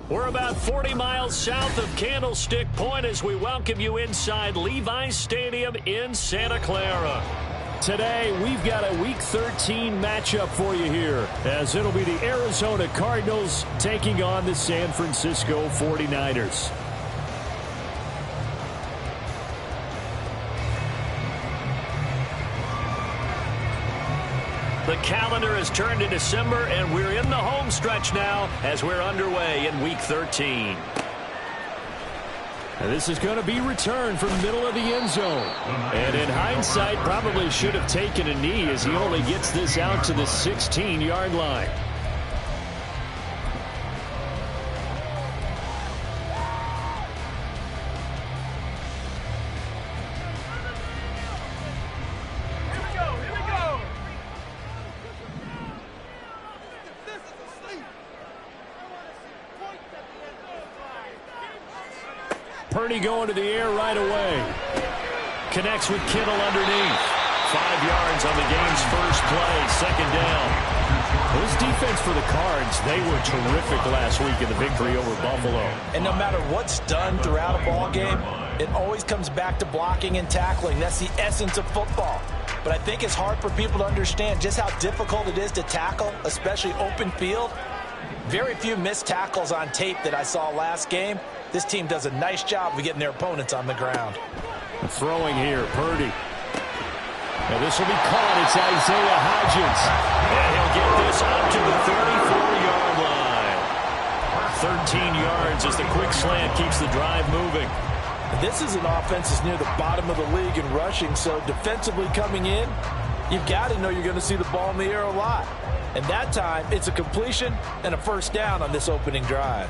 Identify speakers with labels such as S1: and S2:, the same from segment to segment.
S1: We're about 40 miles south of Candlestick Point as we welcome you inside Levi's Stadium in Santa Clara. Today, we've got a Week 13 matchup for you here, as it'll be the Arizona Cardinals taking on the San Francisco 49ers. The calendar has turned to December, and we're in the home stretch now as we're underway in Week 13. And this is going to be returned from the middle of the end zone. And in hindsight, probably should have taken a knee as he only gets this out to the 16-yard line. Purdy going to the air right away. Connects with Kittle underneath. 5 yards on the game's first play. Second down. This defense for the Cards, they were terrific last week in the victory over Buffalo.
S2: And no matter what's done throughout a ball game, it always comes back to blocking and tackling. That's the essence of football. But I think it's hard for people to understand just how difficult it is to tackle, especially open field. Very few missed tackles on tape that I saw last game. This team does a nice job of getting their opponents on the ground.
S1: Throwing here, Purdy. Now this will be caught. It's Isaiah Hodgins. And he'll get this up to the 34-yard line. 13 yards as the quick slant keeps the drive moving.
S2: This is an offense that's near the bottom of the league in rushing, so defensively coming in, you've got to know you're going to see the ball in the air a lot. And that time, it's a completion and a first down on this opening drive.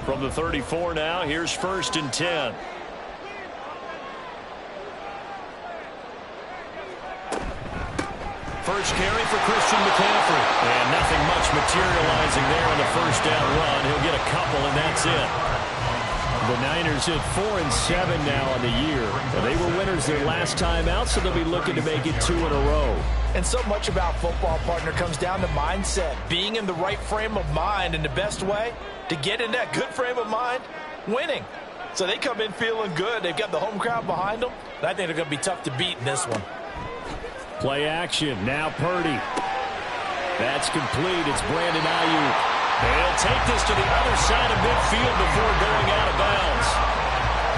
S1: From the 34 now, here's 1st and 10. First carry for Christian McCaffrey. And nothing much materializing there on the first down run. He'll get a couple, and that's it. The Niners at 4-7 now on the year. They were winners their last time out, so they'll be looking to make it 2 in a row.
S2: And so much about football, partner, comes down to mindset. Being in the right frame of mind, and the best way to get in that good frame of mind, winning. So they come in feeling good. They've got the home crowd behind them. And I think they're going to be tough to beat in this one.
S1: Play action. Now Purdy. That's complete. It's Brandon Ayuk. They'll take this to the other side of midfield before going out of bounds.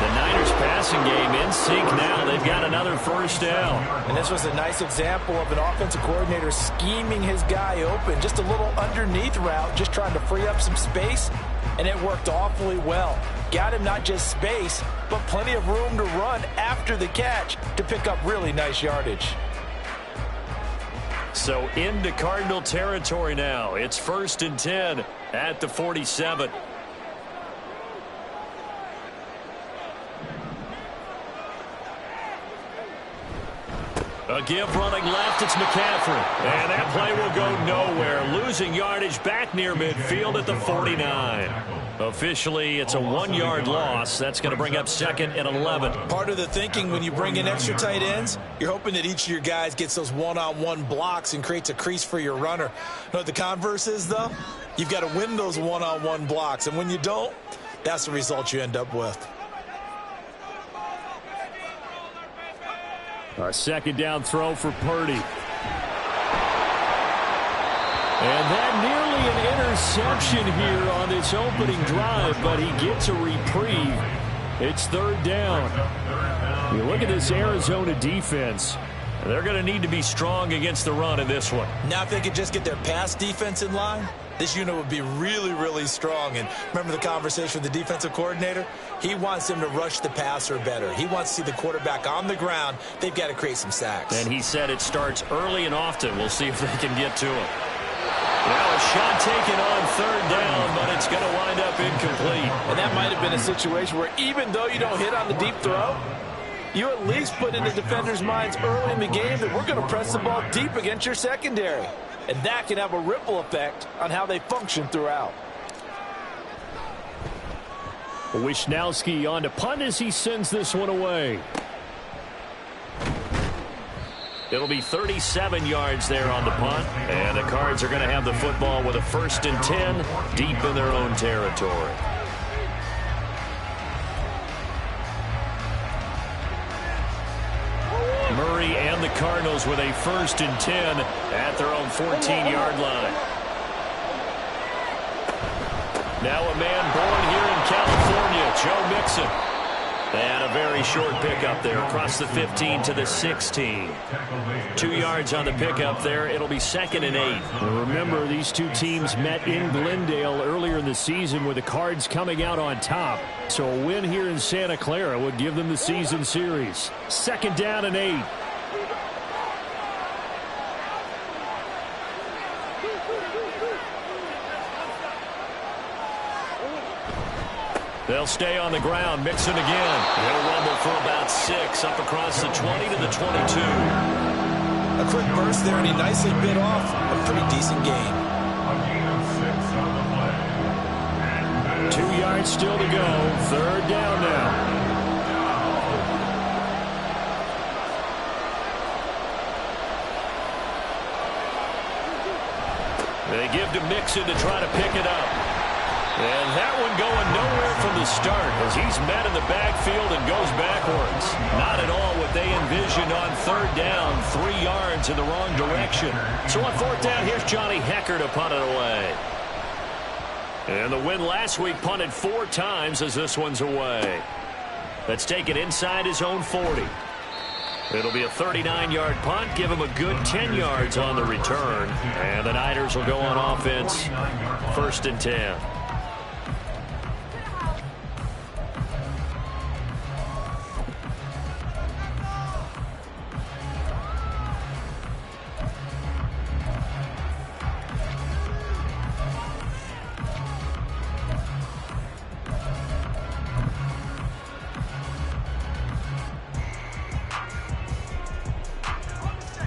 S1: The Niners passing game in sync now. They've got another first down.
S2: And this was a nice example of an offensive coordinator scheming his guy open. Just a little underneath route, just trying to free up some space. And it worked awfully well. Got him not just space, but plenty of room to run after the catch to pick up really nice yardage.
S1: So into Cardinal territory now. It's 1st and 10 at the 47. A give running left, it's McCaffrey. And that play will go nowhere. Losing yardage back near midfield at the 49. Officially, it's a 1-yard loss. That's going to bring up 2nd and 11.
S2: Part of the thinking when you bring in extra tight ends, you're hoping that each of your guys gets those one-on-one blocks and creates a crease for your runner. You know what the converse is, though? You've got to win those one-on-one blocks. And when you don't, that's the result you end up with.
S1: A 2nd down throw for Purdy. And that nearly an interception here on this opening drive, but he gets a reprieve. It's 3rd down. You look at this Arizona defense. They're going to need to be strong against the run in this one.
S2: Now if they could just get their pass defense in line, this unit would be really, really strong. And remember the conversation with the defensive coordinator? He wants them to rush the passer better. He wants to see the quarterback on the ground. They've got to create some sacks.
S1: And he said it starts early and often. We'll see if they can get to him. Now a shot taken on third down, but it's going to wind up incomplete.
S2: And that might have been a situation where even though you don't hit on the deep throw, you at least put in the defender's minds early in the game that we're going to press the ball deep against your secondary. And that can have a ripple effect on how they function throughout.
S1: Wisnowski on to punt as he sends this one away. It'll be 37 yards there on the punt. And the Cards are going to have the football with a 1st and 10 deep in their own territory. Murray and the Cardinals with a 1st and 10 at their own 14-yard line. Now a man born here in California, Joe Mixon. And a very short pickup there across the 15 to the 16. 2 yards on the pickup there. It'll be 2nd and 8. And remember, these two teams met in Glendale earlier in the season with the Cards coming out on top. So a win here in Santa Clara would give them the season series. 2nd down and 8. They'll stay on the ground. Mixon again. He'll rumble for about 6 up across the 20 to the 22.
S2: A quick burst there, and he nicely bit off a pretty decent gain.
S1: 2 yards still to go. 3rd down now. They give to Mixon to try to pick it up. And that one going nowhere from the start as he's met in the backfield and goes backwards. Not at all what they envisioned on 3rd down. 3 yards in the wrong direction. So on 4th down, here's Johnny Hecker to punt it away. And the win last week punted 4 times as this one's away. Let's take it inside his own 40. It'll be a 39-yard punt. Give him a good 10 yards on the return. And the Niners will go on offense. 1st and 10.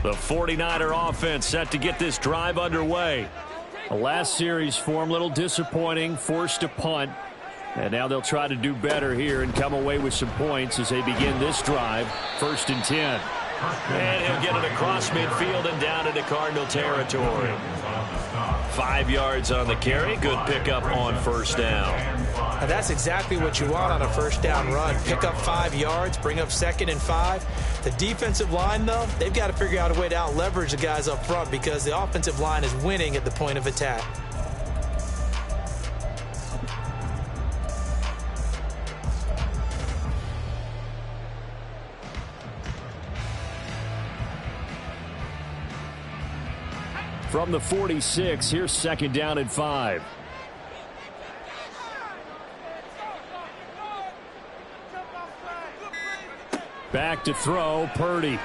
S1: The 49er offense set to get this drive underway. The last series for him, a little disappointing, forced to punt. And now they'll try to do better here and come away with some points as they begin this drive. 1st and 10. And he'll get it across midfield and down into Cardinal territory. 5 yards on the carry. Good pickup on 1st down.
S2: Now that's exactly what you want on a 1st down run. Pick up 5 yards, bring up 2nd and 5. The defensive line, though, they've got to figure out a way to out-leverage the guys up front because the offensive line is winning at the point of attack.
S1: From the 46, here's 2nd down and 5. Back to throw, Purdy.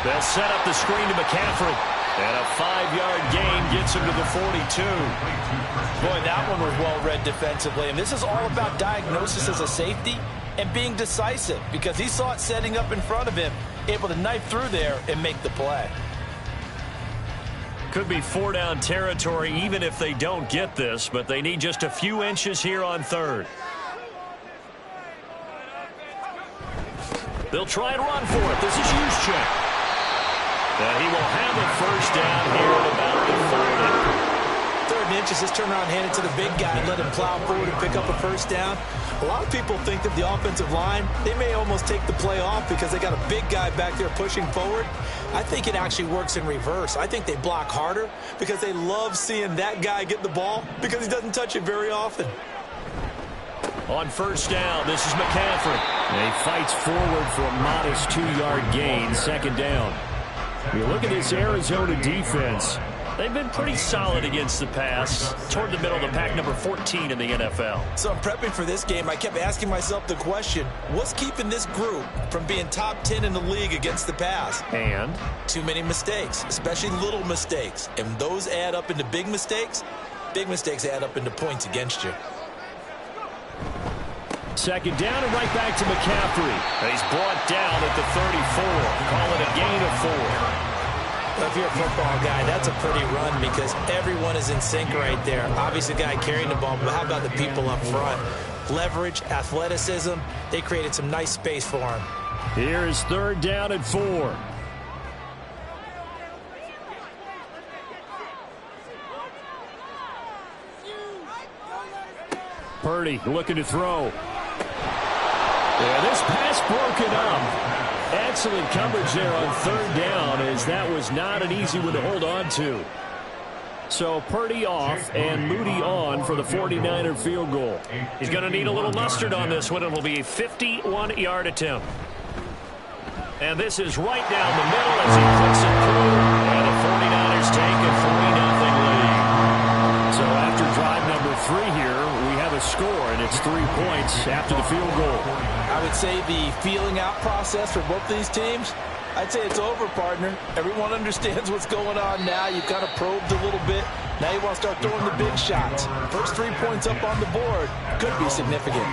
S1: They'll set up the screen to McCaffrey. And a 5-yard gain gets him to the 42.
S2: Boy, that one was well-read defensively. And this is all about diagnosis as a safety and being decisive because he saw it setting up in front of him, able to knife through there and make the play.
S1: Could be 4-down territory even if they don't get this, but they need just a few inches here on 3rd. They'll try and run for it. This is Juszczyk. And he will have a 1st down here at about the 40.
S2: 3rd and inches, just turn around, hand it to the big guy and let him plow forward and pick up a 1st down. A lot of people think that the offensive line, they may almost take the play off because they got a big guy back there pushing forward. I think it actually works in reverse. I think they block harder because they love seeing that guy get the ball because he doesn't touch it very often.
S1: On 1st down, this is McCaffrey. And he fights forward for a modest 2-yard gain, 2nd down. You look at this Arizona defense. They've been pretty solid against the pass, toward the middle of the pack, number 14 in the NFL.
S2: So I'm prepping for this game. I kept asking myself the question, what's keeping this group from being top 10 in the league against the pass?
S1: And?
S2: Too many mistakes, especially little mistakes. And those add up into big mistakes add up into points against you.
S1: Second down and right back to McCaffrey. He's brought down at the 34. Call it a gain of 4.
S2: Well, if you're a football guy, that's a pretty run because everyone is in sync right there. Obviously, the guy carrying the ball, but how about the people up front? Leverage, athleticism, they created some nice space for him.
S1: Here is third down and 4. Purdy looking to throw. Yeah, this pass broken up. Excellent coverage there on third down, as that was not an easy one to hold on to. So Purdy off and Moody on for the 49er field goal. He's going to need a little mustard on this one. It'll be a 51-yard attempt. And this is right down the middle as he puts it through. And the 49ers take a 3-0 lead. So after drive number 3 here, we have a score, and it's 3 points after the field goal.
S2: I would say the feeling out process for both these teams, I'd say it's over, partner. Everyone understands what's going on now. You've kind of probed a little bit. Now you want to start throwing the big shots. First 3 points up on the board could be significant.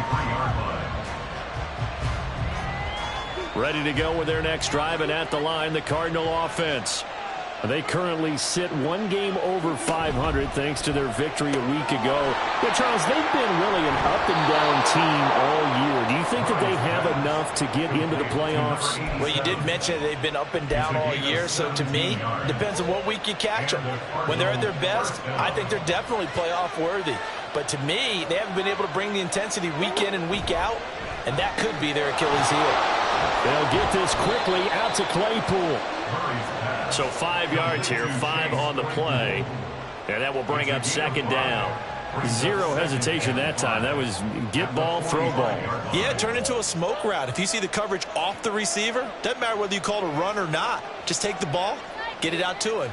S1: Ready to go with their next drive, and at the line, the Cardinal offense. They currently sit 1 game over 500 thanks to their victory a week ago. But, Charles, they've been really an up-and-down team all year. Do you think that they have enough to get into the playoffs?
S2: Well, you did mention they've been up and down all year. So, to me, it depends on what week you catch them. When they're at their best, I think they're definitely playoff worthy. But to me, they haven't been able to bring the intensity week in and week out, and that could be their Achilles heel.
S1: They'll get this quickly out to Claypool. So 5 yards here, 5 on the play. And that will bring up second down. Zero hesitation that time. That was get ball, throw ball.
S2: Yeah, it turned into a smoke route. If you see the coverage off the receiver, doesn't matter whether you call it a run or not. Just take the ball, get it out to him.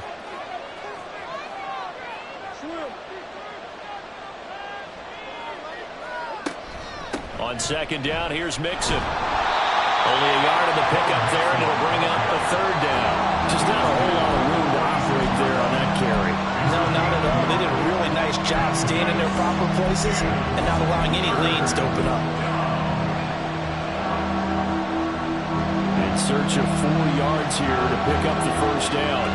S1: On second down, here's Mixon. Only a yard in the pickup there, and it'll bring up a third down. Just not a whole lot of room to operate there on that carry.
S2: No, not at all. They did a really nice job staying in their proper places and not allowing any lanes to open up.
S1: In search of 4 yards here to pick up the first down.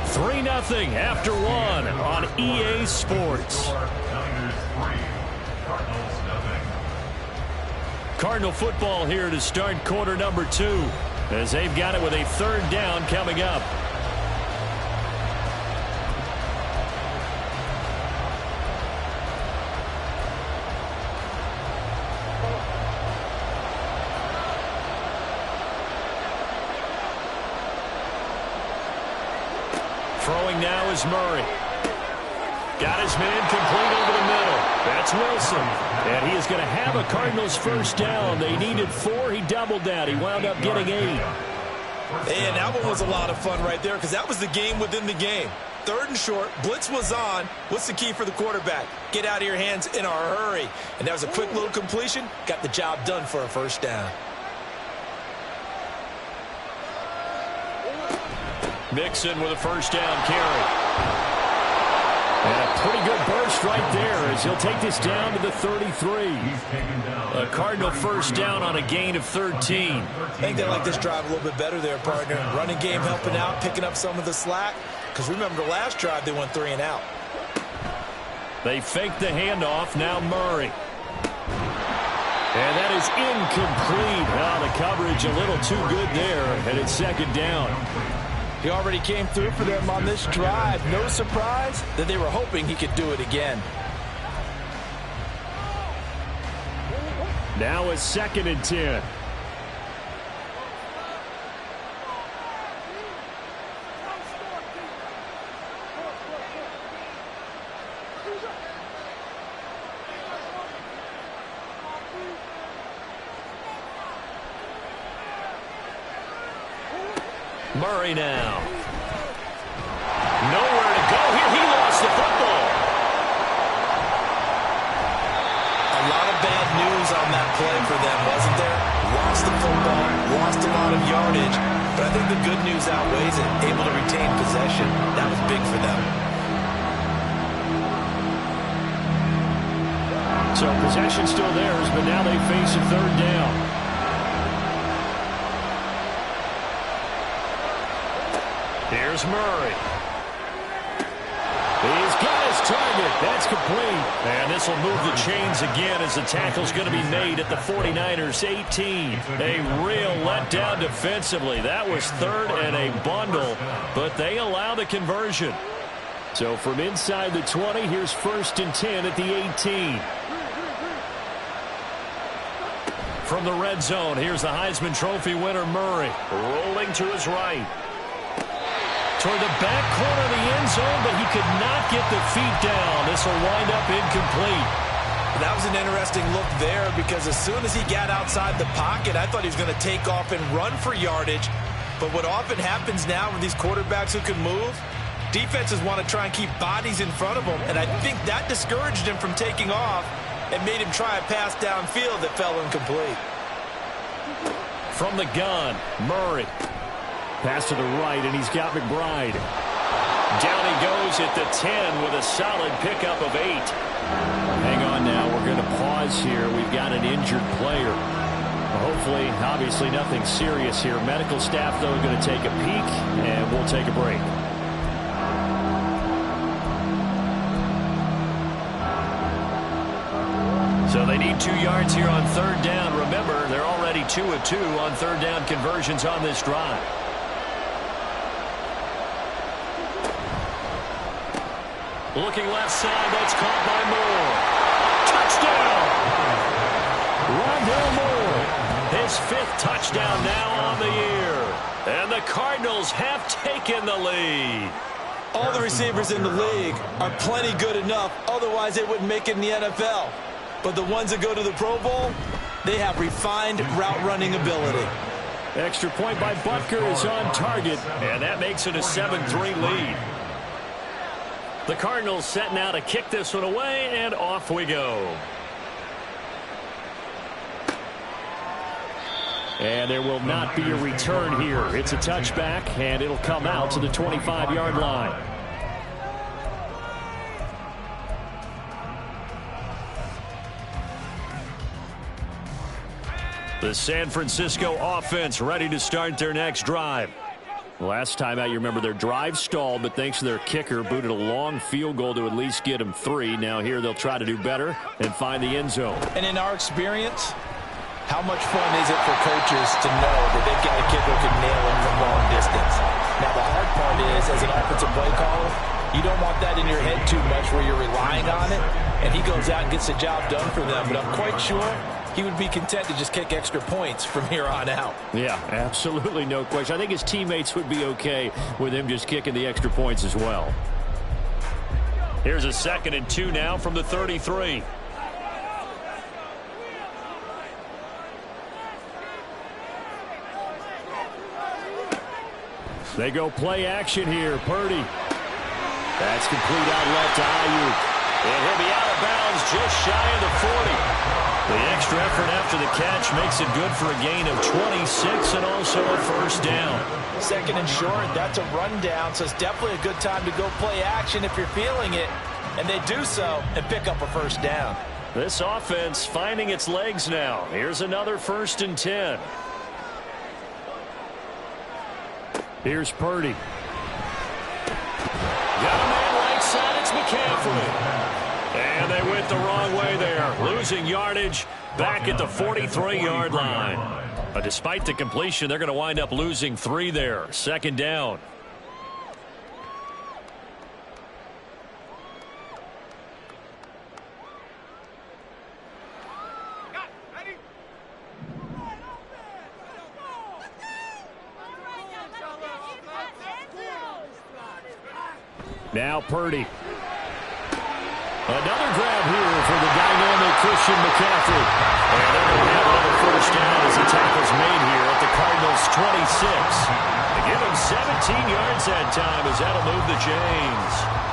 S1: Three 3-0 after 1 on EA Sports. Cardinal football here to start quarter number 2, as they've got it with a third down coming up. Throwing now is Murray. Got his man complete over the middle. That's Wilson. And he is going to have a Cardinals first down. They needed 4. He doubled that. He wound up getting 8.
S2: And that one was a lot of fun right there because that was the game within the game. Third and short. Blitz was on. What's the key for the quarterback? Get out of your hands in a hurry. And that was a quick little completion. Got the job done for a first down.
S1: Mixon with a first down carry. And a pretty good burst right there as he'll take this down to the 33. A Cardinal first down on a gain of 13.
S2: I think they like this drive a little bit better there, partner. Running game helping out, picking up some of the slack. Because remember, the last drive they went 3 and out.
S1: They faked the handoff. Now Murray. And that is incomplete. Well, the coverage a little too good there. And it's second down.
S2: He already came through for them on this drive. No surprise that they were hoping he could do it again.
S1: Now a 2nd and 10. Murray now. Nowhere to go here. He lost the football.
S2: A lot of bad news on that play for them, wasn't there? Lost the football, lost a lot of yardage, but I think the good news outweighs it. Able to retain possession. That was big for them.
S1: So possession still theirs, but now they face a third down. Here's Murray. He's got his target. That's complete. And this will move the chains again as the tackle's going to be made at the 49ers 18. A real letdown defensively. That was third and a bundle, but they allow the conversion. So from inside the 20, here's 1st and 10 at the 18. From the red zone, here's the Heisman Trophy winner, Murray. Rolling to his right. Toward the back corner of the end zone, but he could not get the feet down. This will wind up incomplete.
S2: That was an interesting look there because as soon as he got outside the pocket, I thought he was going to take off and run for yardage. But what often happens now with these quarterbacks who can move, defenses want to try and keep bodies in front of them. And I think that discouraged him from taking off and made him try a pass downfield that fell incomplete.
S1: From the gun, Murray. Pass to the right, and he's got McBride. Down he goes at the 10 with a solid pickup of 8. Hang on now. We're going to pause here. We've got an injured player. Hopefully, obviously nothing serious here. Medical staff, though, going to take a peek, and we'll take a break. So they need 2 yards here on third down. Remember, they're already 2 of 2 on third down conversions on this drive. Looking left side, that's caught by Moore. Touchdown! Rondale Moore, his 5th touchdown now on the year. And the Cardinals have taken the lead.
S2: All the receivers in the league are plenty good enough, otherwise they wouldn't make it in the NFL. But the ones that go to the Pro Bowl, they have refined route running ability.
S1: Extra point by Butker is on target, and that makes it a 7-3 lead. The Cardinals set now to kick this one away, and off we go. And there will not be a return here. It's a touchback, and it'll come out to the 25-yard line. The San Francisco offense ready to start their next drive. Last time out, you remember their drive stalled, but thanks to their kicker, booted a long field goal to at least get them 3. Now here they'll try to do better and find the end zone.
S2: And in our experience, how much fun is it for coaches to know that they've got a kicker who can nail it from long distance? Now the hard part is, as an offensive play caller, you don't want that in your head too much where you're relying on it, and he goes out and gets the job done for them. But I'm quite sure he would be content to just kick extra points from here on out.
S1: Yeah, absolutely no question. I think his teammates would be okay with him just kicking the extra points as well. Here's a 2nd and 2 now from the 33. They go play action here. Purdy. That's complete outlet to Ayuk. And he'll be out of bounds just shy of the 40. The extra effort after the catch makes it good for a gain of 26 and also a 1st down.
S2: 2nd and short, that's a rundown, so it's definitely a good time to go play action if you're feeling it. And they do so and pick up a 1st down.
S1: This offense finding its legs now. Here's another 1st and 10. Here's Purdy. Got a man right side. It's McCaffrey. And they went the wrong way there. Losing yardage back at the 43-yard line. But despite the completion, they're going to wind up losing 3 there. 2nd down. Now Purdy. Another grab here for the dynamic Christian McCaffrey. And they're going to have another 1st down as the tackle's made here at the Cardinals' 26. To give him yards that time as that'll move the chains.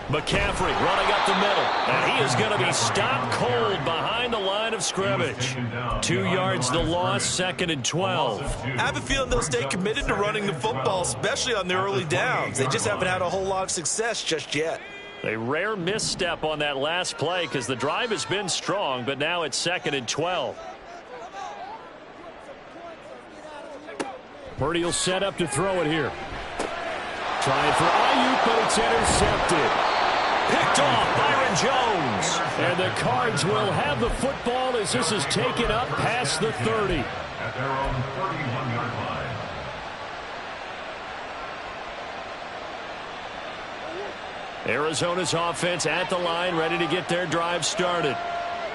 S1: McCaffrey running up the middle, and he is going to be stopped cold behind the line of scrimmage. 2 yards the loss, 2nd and 12.
S2: I have a feeling they'll stay committed to running the football, especially on the early downs. They just haven't had a whole lot of success just yet.
S1: A rare misstep on that last play because the drive has been strong, but now it's 2nd and 12. Purdy will set up to throw it here. Trying for Ayuk, but it's intercepted. Picked off Byron Jones. And the Cards will have the football as this is taken up past the 30.
S3: At their own 31-yard line.
S1: Arizona's offense at the line, ready to get their drive started.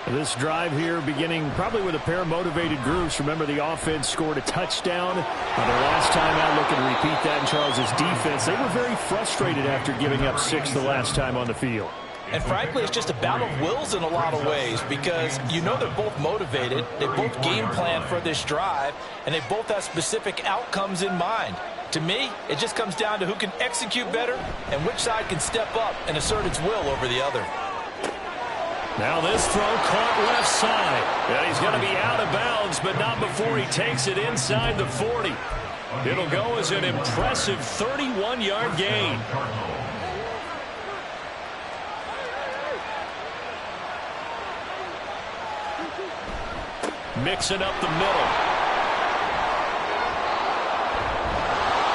S1: This drive here beginning probably with a pair of motivated groups. Remember, the offense scored a touchdown on their last time out. Looking to repeat that in Charles's defense. They were very frustrated after giving up 6 the last time on the field.
S2: And frankly, it's just a battle of wills in a lot of ways because you know they're both motivated. They both game plan for this drive, and they both have specific outcomes in mind. To me, it just comes down to who can execute better and which side can step up and assert its will over the other.
S1: Now this throw caught left side. And he's going to be out of bounds, but not before he takes it inside the 40. It'll go as an impressive 31-yard gain. Mixing up the middle.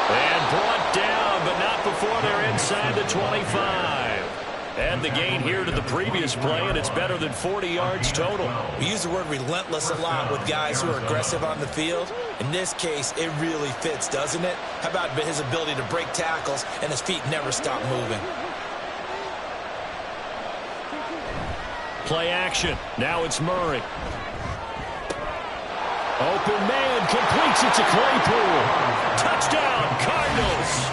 S1: And brought down, but not before they're inside the 25. And the gain here to the previous play, and it's better than 40 yards total.
S2: We use the word relentless a lot with guys who are aggressive on the field. In this case, it really fits, doesn't it? How about his ability to break tackles and his feet never stop moving?
S1: Play action. Now it's Murray. Open man, completes it to Claypool. Touchdown, Cardinals.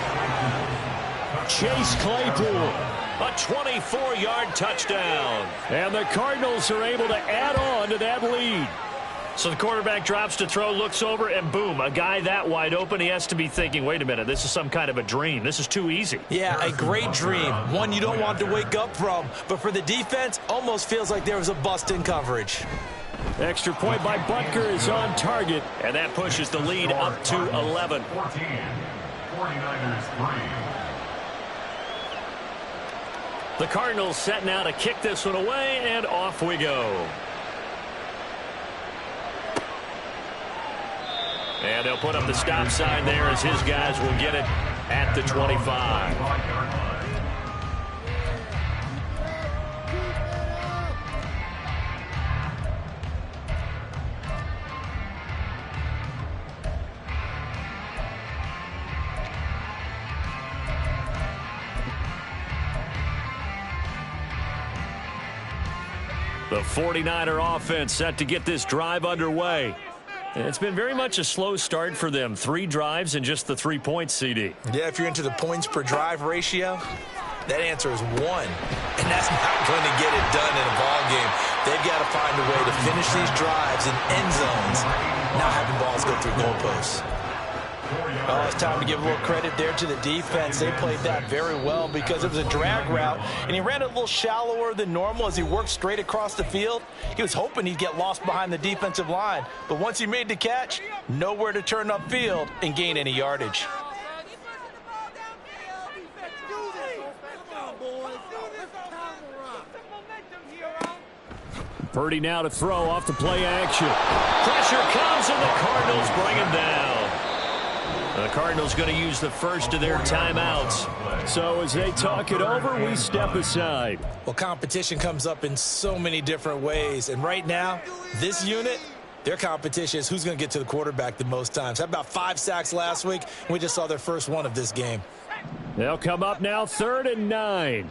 S1: Chase Claypool. A 24-yard touchdown. And the Cardinals are able to add on to that lead. So the quarterback drops to throw, looks over, and boom, a guy that wide open, he has to be thinking, wait a minute, this is some kind of a dream. This is too easy.
S2: Yeah, a great dream. One you don't want to wake up from. But for the defense, almost feels like there was a bust in coverage.
S1: Extra point by Butker is on target, and that pushes the lead up to 11.
S3: 14, 49ers 3.
S1: The Cardinals set now to kick this one away, and off we go. And they'll put up the stop sign there as his guys will get it at the 25. The 49er offense set to get this drive underway. It's been very much a slow start for them. 3 drives and just the 3 points, CD.
S2: Yeah, if you're into the points per drive ratio, that answer is 1. And that's not going to get it done in a ball game. They've got to find a way to finish these drives in end zones, not having balls go through goalposts. Well, it's time to give a little credit there to the defense. They played that very well because it was a drag route, and he ran a little shallower than normal as he worked straight across the field. He was hoping he'd get lost behind the defensive line, but once he made the catch, nowhere to turn upfield and gain any yardage.
S1: Purdy now to throw off the play action. Pressure comes, and the Cardinals bring him down. The Cardinals going to use the first of their timeouts. So as they talk it over, we step aside.
S2: Well, competition comes up in so many different ways. And right now, this unit, their competition is who's going to get to the quarterback the most times. How about 5 sacks last week? We just saw their first one of this game.
S1: They'll come up now 3rd and 9.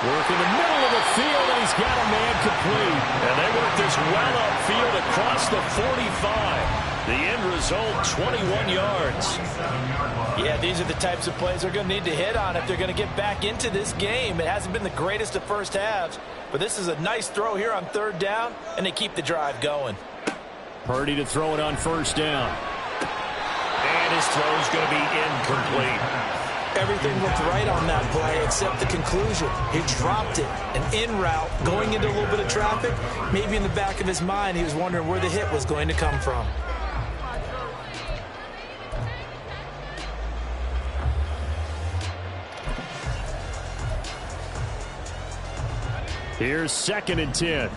S1: Working the middle of the field, and he's got a man complete. And they work this well upfield across the 45. The end result, 21 yards.
S2: Yeah, these are the types of plays they're going to need to hit on if they're going to get back into this game. It hasn't been the greatest of first halves, but this is a nice throw here on third down, and they keep the drive going.
S1: Purdy to throw it on first down. And his throw is going to be incomplete.
S2: Everything looked right on that play except the conclusion. He dropped it. An in route, going into a little bit of traffic. Maybe in the back of his mind, he was wondering where the hit was going to come from.
S1: Here's 2nd and 10.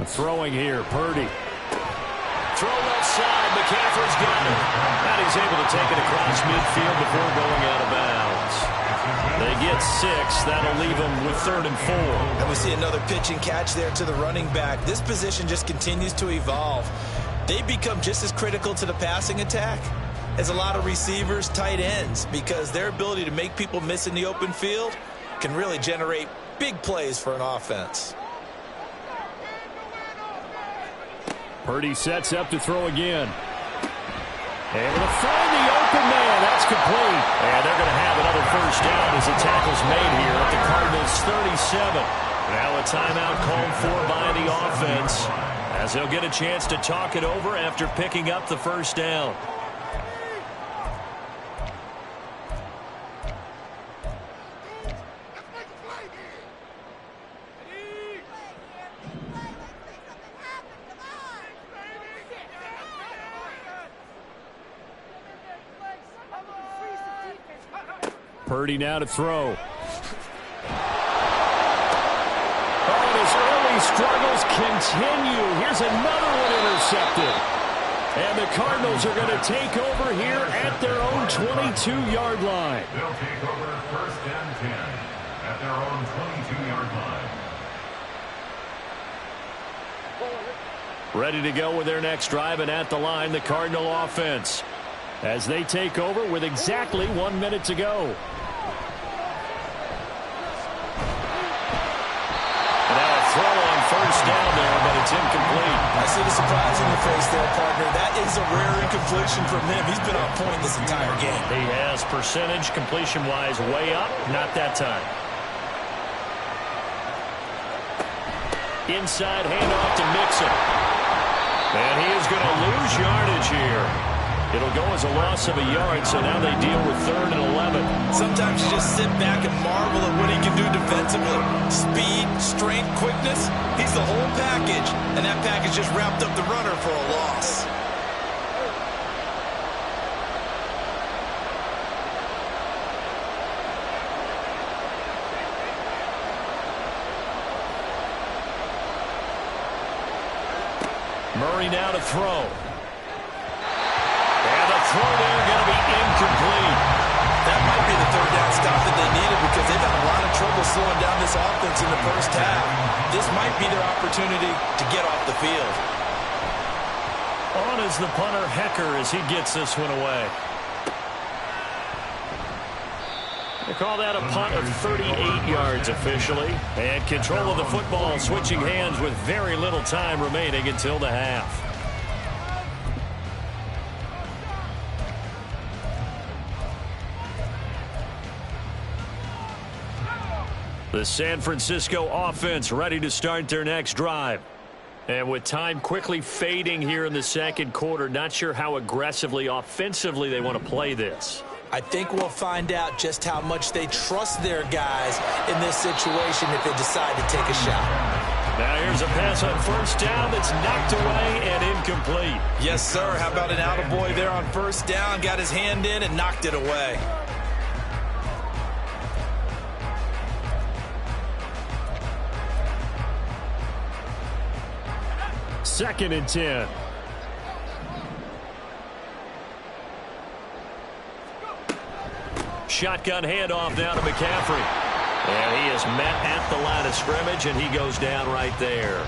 S1: Throwing here, Purdy. Throw left side, McCaffrey's got it. And he's able to take it across midfield before going out of bounds. They get 6. That'll leave them with 3rd and 4.
S2: And we see another pitch and catch there to the running back. This position just continues to evolve. They become just as critical to the passing attack as a lot of receivers, tight ends, because their ability to make people miss in the open field can really generate big plays for an offense.
S1: Purdy sets up to throw again. Able to find the open man. That's complete. And they're going to have another first down as the tackle's made here at the Cardinals' 37. Now a timeout called for by the offense as they'll get a chance to talk it over after picking up the first down. Purdy now to throw. Oh, his early struggles continue. Here's another one intercepted. And the Cardinals are going to take over here at their own 22-yard line.
S3: They'll take over 1st and 10 at their own 22-yard line.
S1: Ready to go with their next drive, and at the line, the Cardinal offense, as they take over with exactly 1 minute to go. Throw on first down there, but it's incomplete.
S2: I see the surprise in your face there, partner. That is a rare incompletion from him. He's been on point this entire game.
S1: He has percentage completion-wise way up. Not that time. Inside handoff to Mixon. And he is going to lose yardage here. It'll go as a loss of a yard, so now they deal with 3rd and 11.
S2: Sometimes you just sit back and marvel at what he can do defensively. Speed, strength, quickness. He's the whole package, and that package just wrapped up the runner for a loss.
S1: Murray now to throw. And the throw there going to be incomplete.
S2: That might be the 3rd down stop that they needed because they've had a lot of trouble slowing down this offense in the first half. This might be their opportunity to get off the field.
S1: On is the punter, Hecker, as he gets this one away. They call that a punt of 38 yards officially. And control of the football switching hands with very little time remaining until the half. The San Francisco offense ready to start their next drive. And with time quickly fading here in the second quarter, not sure how aggressively, offensively they want to play this.
S2: I think we'll find out just how much they trust their guys in this situation if they decide to take a shot.
S1: Now here's a pass on first down that's knocked away and incomplete.
S2: Yes, sir. How about an attaboy there on first down? Got his hand in and knocked it away.
S1: Second and 10. Shotgun handoff now to McCaffrey. And he is met at the line of scrimmage, and he goes down right there.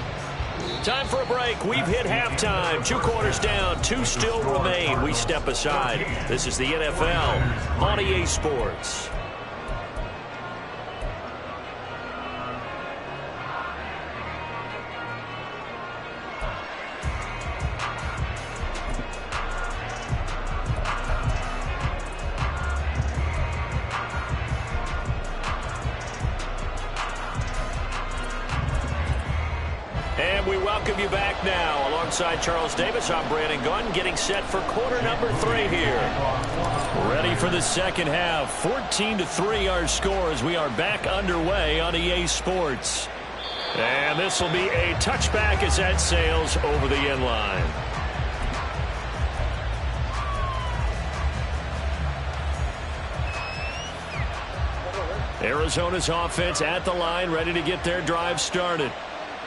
S1: Time for a break. We've hit halftime. 2 quarters down. 2 still remain. We step aside. This is the NFL on EA Sports. And we welcome you back now. Alongside Charles Davis, I'm Brandon Gunn, getting set for quarter number 3 here. Ready for the second half. 14-3 our score as we are back underway on EA Sports. And this will be a touchback as that sails over the end line. Arizona's offense at the line, ready to get their drive started.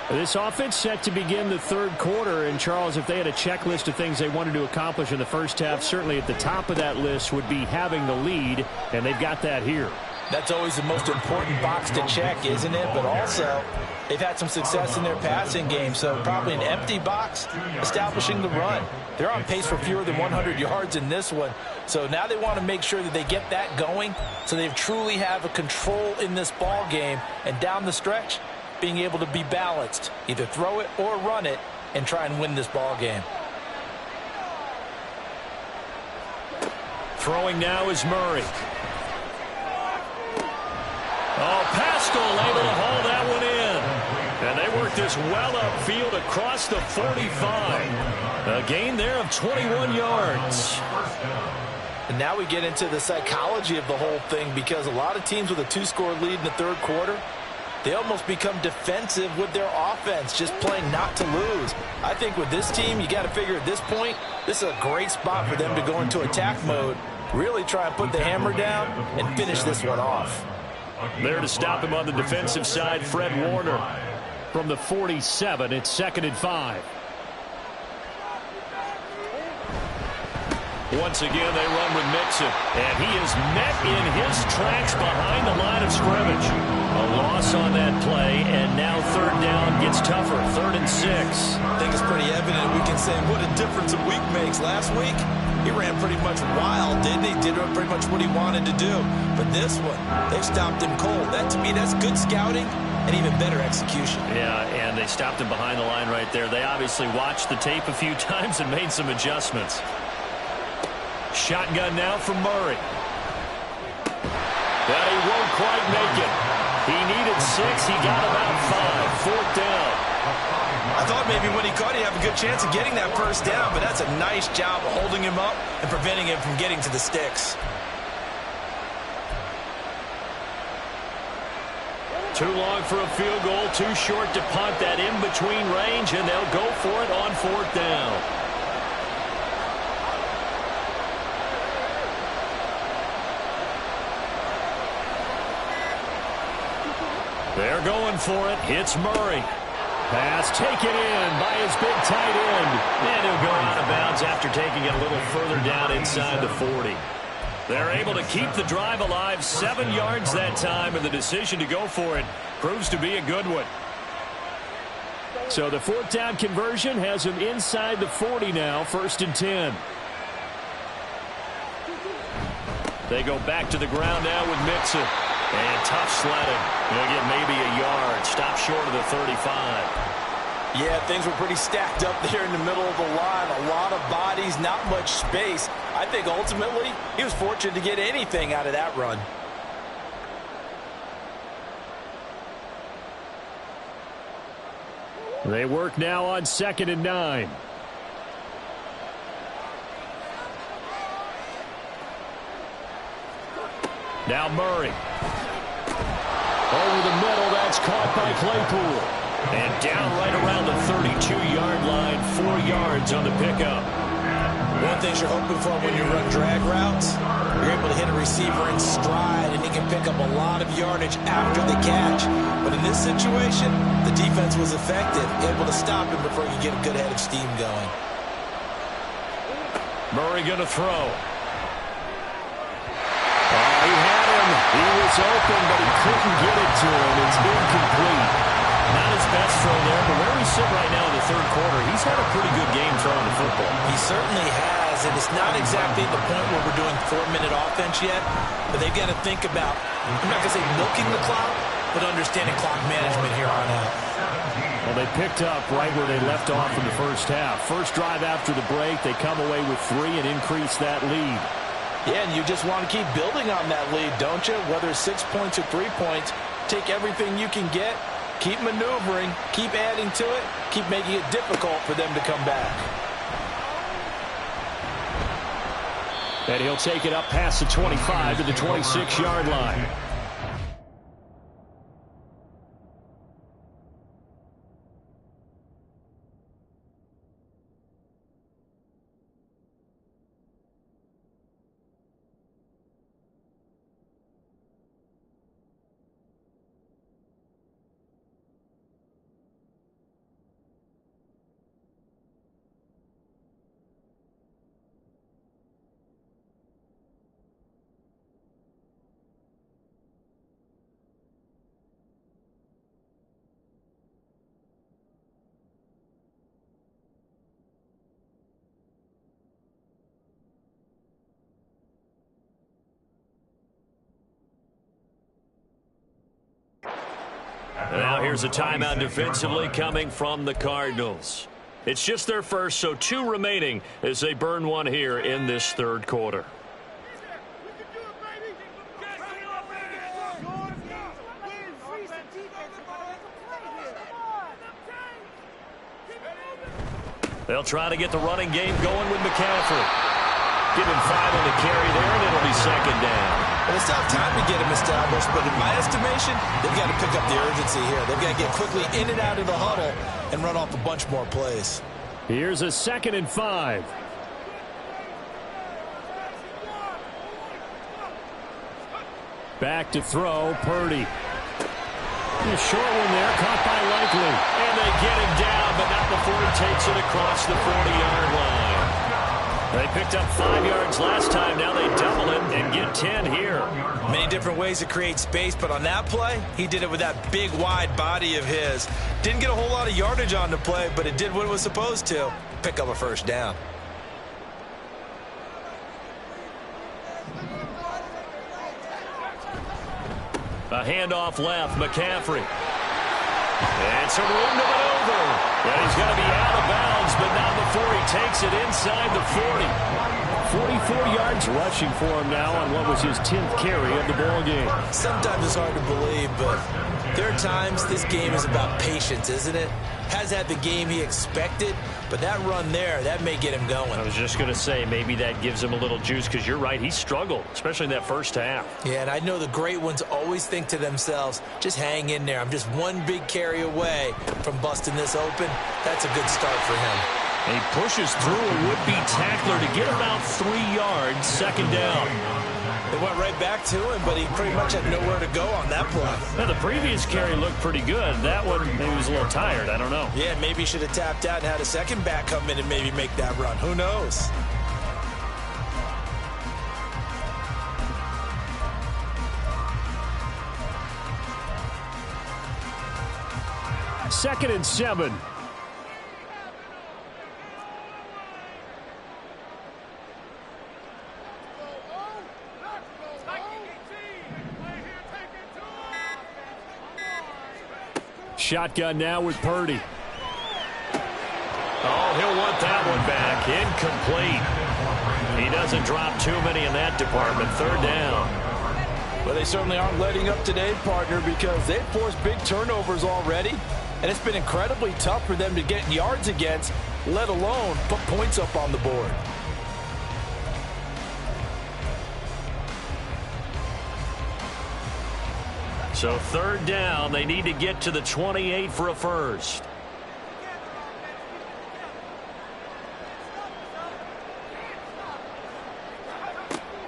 S1: This offense set to begin the third quarter, and Charles, if they had a checklist of things they wanted to accomplish in the first half, certainly at the top of that list would be having the lead, and they've got that here.
S2: That's always the most important box to check, isn't it? But also, they've had some success in their passing game, so probably an empty box establishing the run. They're on pace for fewer than 100 yards in this one, so now they want to make sure that they get that going so they truly have a control in this ball game, and down the stretch, being able to be balanced, either throw it or run it, and try and win this ball game.
S1: Throwing now is Murray. Oh, Pascal able to haul that one in. And they work this well upfield across the 45. A gain there of 21 yards.
S2: And now we get into the psychology of the whole thing, because a lot of teams with a 2-score lead in the third quarter, they almost become defensive with their offense, just playing not to lose. I think with this team, you got to figure at this point, this is a great spot for them to go into attack mode, really try and put the hammer down and finish this one off.
S1: There to stop him on the defensive side, Fred Warner. From the 47, it's 2nd and 5. Once again, they run with Mixon, and he is met in his tracks behind the line of scrimmage. A loss on that play, and now third down gets tougher, 3rd and 6.
S2: I think it's pretty evident. We can say what a difference a week makes. Last week, he ran pretty much wild, didn't he? Did pretty much what he wanted to do. But this one, they stopped him cold. That, to me, that's good scouting and even better execution.
S1: Yeah, and they stopped him behind the line right there. They obviously watched the tape a few times and made some adjustments. Shotgun now from Murray. But he won't quite make it. He needed 6. He got about 5. 4th down.
S2: I thought maybe when he caught, he'd have a good chance of getting that first down, but that's a nice job of holding him up and preventing him from getting to the sticks.
S1: Too long for a field goal, too short to punt. That in-between range, and they'll go for it on 4th down. They're going for it. It's Murray. Pass taken in by his big tight end. And he'll go out of bounds after taking it a little further down inside the 40. They're able to keep the drive alive. 7 yards that time, and the decision to go for it proves to be a good one. So the 4th down conversion has him inside the 40 now, 1st and 10. They go back to the ground now with Mixon. And tough sledding. He'll get maybe a yard. Stop short of the 35.
S2: Yeah, things were pretty stacked up there in the middle of the line. A lot of bodies, not much space. I think ultimately he was fortunate to get anything out of that run.
S1: They work now on 2nd and 9. Now Murray. Over the middle, that's caught by Claypool. And down right around the 32-yard line, 4 yards on the pickup.
S2: One thing you're hoping for when you run drag routes, you're able to hit a receiver in stride, and he can pick up a lot of yardage after the catch. But in this situation, the defense was effective, able to stop him before he could get a good head of steam going.
S1: Murray going to throw. He had him. He was open, but he couldn't get it to him. It's incomplete. Not his best throw there, but where we sit right now in the third quarter, he's had a pretty good game throwing the football.
S2: He certainly has, and it's not exactly the point where we're doing 4-minute offense yet, but they've got to think about, I'm not going to say milking the clock, but understanding clock management here on out.
S1: Well, they picked up right where they left off in the first half. First drive after the break, they come away with 3 and increase that lead.
S2: Yeah, and you just want to keep building on that lead, don't you? Whether it's 6 points or 3 points, take everything you can get, keep maneuvering, keep adding to it, keep making it difficult for them to come back.
S1: And he'll take it up past the 25 to the 26-yard line. And now here's a timeout defensively coming from the Cardinals. It's just their first, so 2 remaining as they burn one here in this third quarter. They'll try to get the running game going with McCaffrey. Give him 5 on the carry there, and it'll be second down.
S2: Well, they still have time to get him established, but in my estimation, they've got to pick up the urgency here. They've got to get quickly in and out of the huddle and run off a bunch more plays.
S1: Here's a 2nd and 5. Back to throw, Purdy. A short one there, caught by Likely. And they get him down, but not before he takes it across the 40-yard line. They picked up 5 yards last time. Now they double it and get 10 here.
S2: Many different ways to create space, but on that play, he did it with that big, wide body of his. Didn't get a whole lot of yardage on the play, but it did what it was supposed to. Pick up a first down.
S1: A handoff left, McCaffrey. And some room to maneuver. And he's going to be out of bounds, but not before he takes it inside the 40. 44 yards rushing for him now on what was his 10th carry of the ball game.
S2: Sometimes it's hard to believe, but there are times this game is about patience, isn't it? Has had the game he expected, but that run there, that may get him going.
S1: I was just going to say, maybe that gives him a little juice, because you're right, he struggled, especially in that first half.
S2: Yeah, and I know the great ones always think to themselves, just hang in there. I'm just one big carry away from busting this open. That's a good start for him.
S1: And he pushes through a would-be tackler to get about 3 yards, second down.
S2: They went right back to him, but he pretty much had nowhere to go on that play.
S1: Now, the previous carry looked pretty good. That one, maybe he was a little tired. I don't know.
S2: Yeah, maybe he should have tapped out and had a second back come in and maybe make that run. Who knows?
S1: Second and 7. Shotgun now with Purdy. Oh, he'll want that one back. Incomplete. He doesn't drop too many in that department. Third down.
S2: Well, they certainly aren't letting up today, partner, because they've forced big turnovers already, and it's been incredibly tough for them to get yards against, let alone put points up on the board.
S1: So third down, they need to get to the 28 for a first.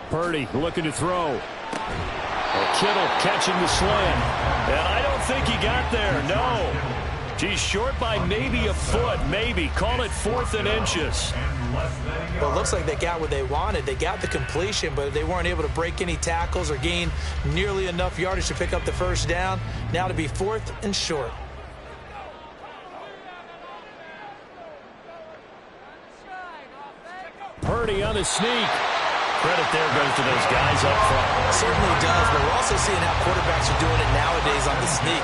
S1: Purdy looking to throw. Kittle catching the slant. And I don't think he got there, no. He's short by maybe a foot, maybe. Call it 4th and inches.
S2: Well, it looks like they got what they wanted. They got the completion, but they weren't able to break any tackles or gain nearly enough yardage to pick up the first down. Now to be 4th and short.
S1: Purdy on the sneak. Credit there goes to those guys up front.
S2: It certainly does, but we're also seeing how quarterbacks are doing it nowadays on the sneak.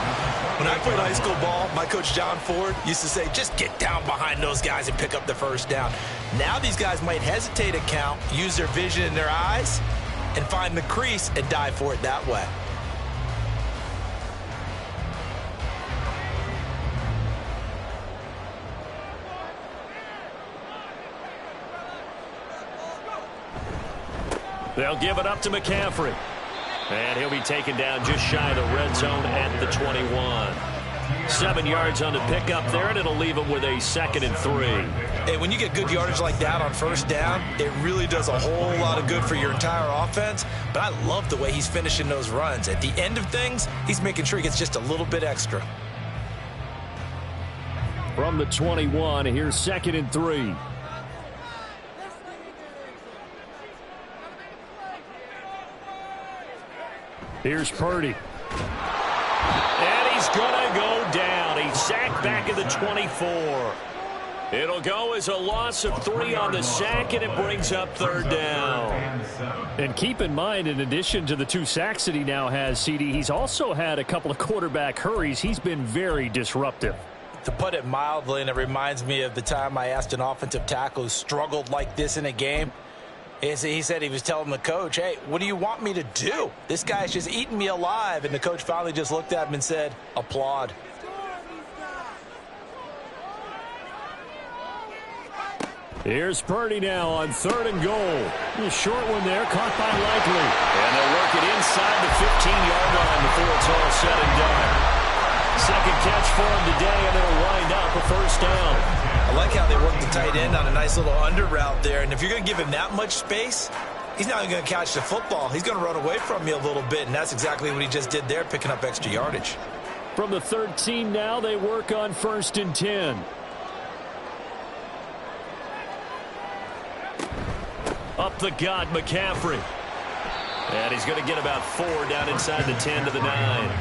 S2: When I played high school ball, my coach John Ford used to say, just get down behind those guys and pick up the first down. Now these guys might hesitate to count, use their vision in their eyes, and find the crease and dive for it that way.
S1: They'll give it up to McCaffrey. And he'll be taken down just shy of the red zone at the 21. 7 yards on the pickup there, and it'll leave him with a 2nd and 3.
S2: Hey, when you get good yardage like that on first down, it really does a whole lot of good for your entire offense. But I love the way he's finishing those runs. At the end of things, he's making sure he gets just a little bit extra.
S1: From the 21, here's 2nd and 3. Here's Purdy. And he's going to go down. He's sacked back at the 24. It'll go as a loss of 3 on the sack, and it brings up 3rd down. And keep in mind, in addition to the 2 sacks that he now has, CD, he's also had a couple of quarterback hurries. He's been very disruptive.
S2: To put it mildly, and it reminds me of the time I asked an offensive tackle who struggled like this in a game. He said he was telling the coach, hey, what do you want me to do? This guy's just eating me alive. And the coach finally just looked at him and said, applaud.
S1: Here's Purdy now on 3rd and goal. A short one there, caught by Likely. And they'll work it inside the 15-yard line before it's all said and done. 2nd catch for him today, and it'll wind up a 1st down.
S2: I like how they work the tight end on a nice little under route there. And if you're going to give him that much space, he's not even going to catch the football. He's going to run away from you a little bit, and that's exactly what he just did there, picking up extra yardage.
S1: From the 13 now, they work on 1st and 10. Up the gut, McCaffrey. And he's going to get about 4 down inside the 10 to the 9.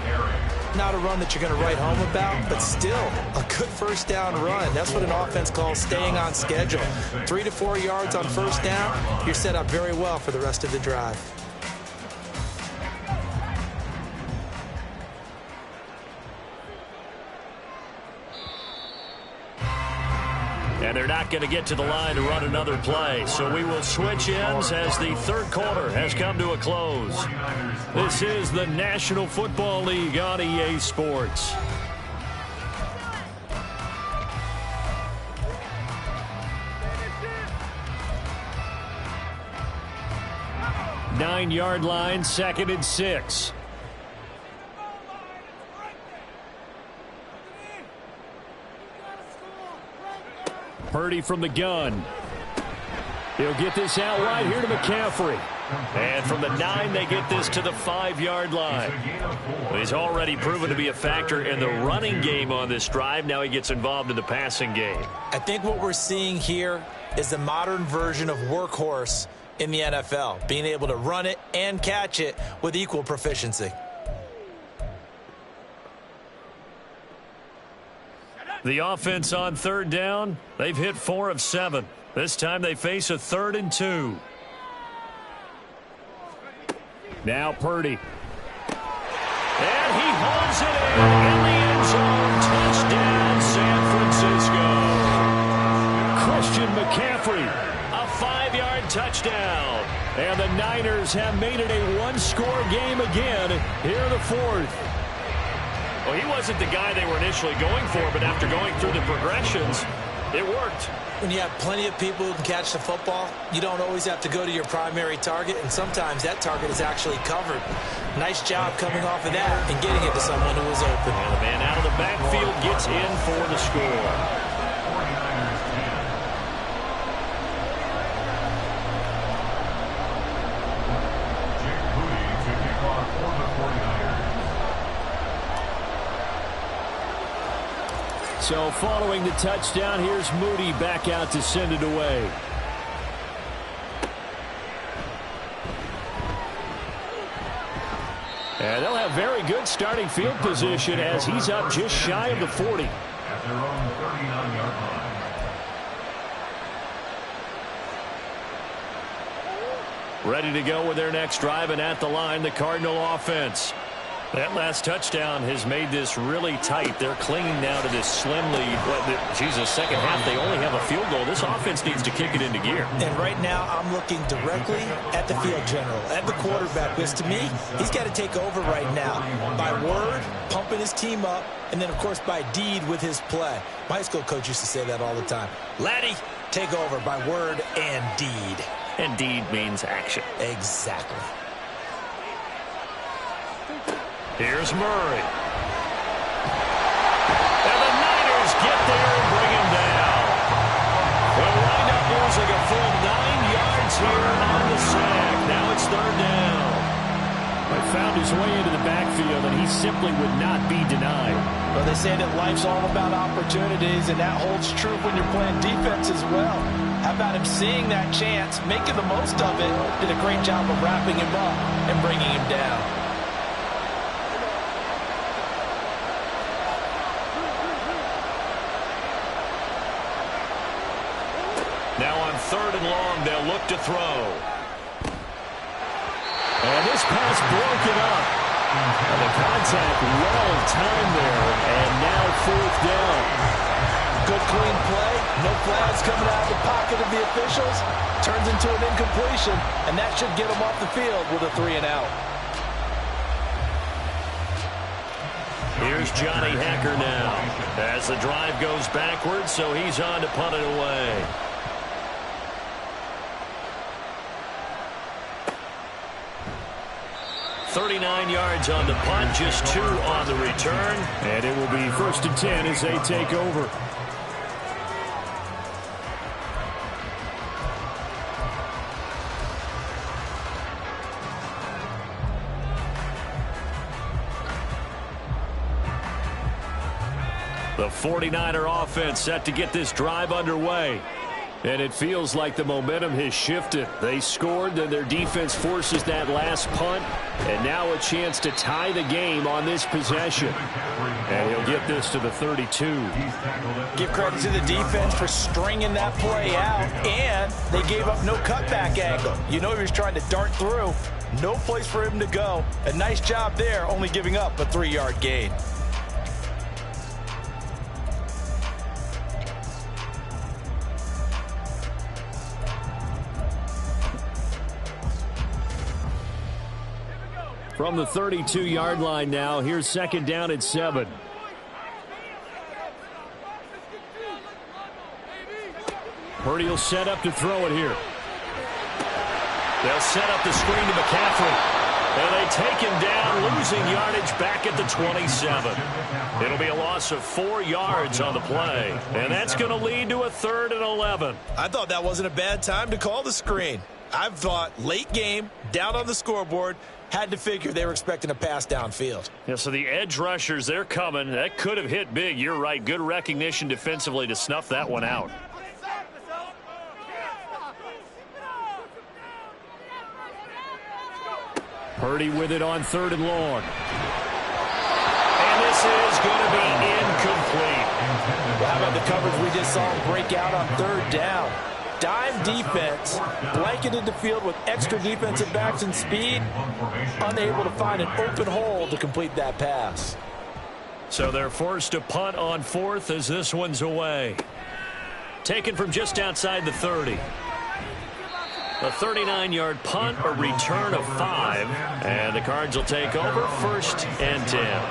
S2: Not a run that you're going to write home about, but still a good 1st down run. That's what an offense calls staying on schedule. 3 to 4 yards on 1st down, you're set up very well for the rest of the drive.
S1: And they're not going to get to the line to run another play. So we will switch ends as the 3rd quarter has come to a close. This is the National Football League on EA Sports. Nine-yard line, 2nd and 6. Purdy from the gun. He'll get this out wide here to McCaffrey. And from the 9, they get this to the 5-yard line. He's already proven to be a factor in the running game on this drive. Now he gets involved in the passing game.
S2: I think what we're seeing here is the modern version of workhorse in the NFL, being able to run it and catch it with equal proficiency.
S1: The offense on 3rd down, they've hit 4 of 7. This time they face a 3rd and 2. Now Purdy. And he holds it in the end zone. Touchdown, San Francisco. Christian McCaffrey, a 5-yard touchdown. And the Niners have made it a one-score game again here in the 4th. Well, he wasn't the guy they were initially going for, but after going through the progressions, it worked.
S2: When you have plenty of people who can catch the football, you don't always have to go to your primary target, and sometimes that target is actually covered. Nice job coming off of that and getting it to someone who was open.
S1: And the man out of the backfield gets in for the score. So following the touchdown, here's Moody back out to send it away. And they'll have very good starting field position as he's up just shy of the 40.
S3: At their own 39-yard line.
S1: Ready to go with their next drive, and at the line, the Cardinal offense. That last touchdown has made this really tight. They're clinging now to this slim lead. Second half, they only have a field goal. This offense needs to kick it into gear.
S2: And right now, I'm looking directly at the field general, at the quarterback, because to me, he's got to take over right now. By word, pumping his team up, and then, of course, by deed with his play. My high school coach used to say that all the time. Laddie, take over by word and deed.
S1: And deed means action.
S2: Exactly.
S1: Here's Murray. And the Niners get there and bring him down. They'll wind up losing a full 9 yards here on the sack. Now it's third down. He found his way into the backfield, and he simply would not be denied.
S2: Well, they say that life's all about opportunities, and that holds true when you're playing defense as well. How about him seeing that chance, making the most of it, did a great job of wrapping him up and bringing him down.
S1: Now on third and long, they'll look to throw. And this pass broken up. And the contact well timed there. And now fourth down.
S2: Good clean play. No flags coming out of the pocket of the officials. Turns into an incompletion. And that should get them off the field with a 3 and out.
S1: Here's Johnny Hacker now. As the drive goes backwards, so he's on to punt it away. 39 yards on the punt, just 2 on the return. And it will be 1st and 10 as they take over. The 49er offense set to get this drive underway. And it feels like the momentum has shifted. They scored, then their defense forces that last punt. And now a chance to tie the game on this possession. And he'll get this to the 32.
S2: Give credit to the defense for stringing that play out. And they gave up no cutback angle. You know he was trying to dart through. No place for him to go. A nice job there, only giving up a 3-yard gain.
S1: From the 32-yard line now, here's 2nd down and 7. Purdy will set up to throw it here. They'll set up the screen to McCaffrey. And they take him down, losing yardage back at the 27. It'll be a loss of 4 yards on the play. And that's going to lead to a 3rd and 11.
S2: I thought that wasn't a bad time to call the screen. I've thought late game, down on the scoreboard, had to figure they were expecting a pass downfield.
S1: Yeah, so the edge rushers, they're coming. That could have hit big. You're right. Good recognition defensively to snuff that one out. Purdy with it on 3rd and long. And this is going to be incomplete.
S2: Well, how about the coverage we just saw him break out on 3rd down? Dime defense, blanketed the field with extra defensive backs and speed, unable to find an open hole to complete that pass.
S1: So they're forced to punt on 4th as this one's away. Taken from just outside the 30. A 39-yard punt, a return of 5, and the Cards will take over 1st and 10.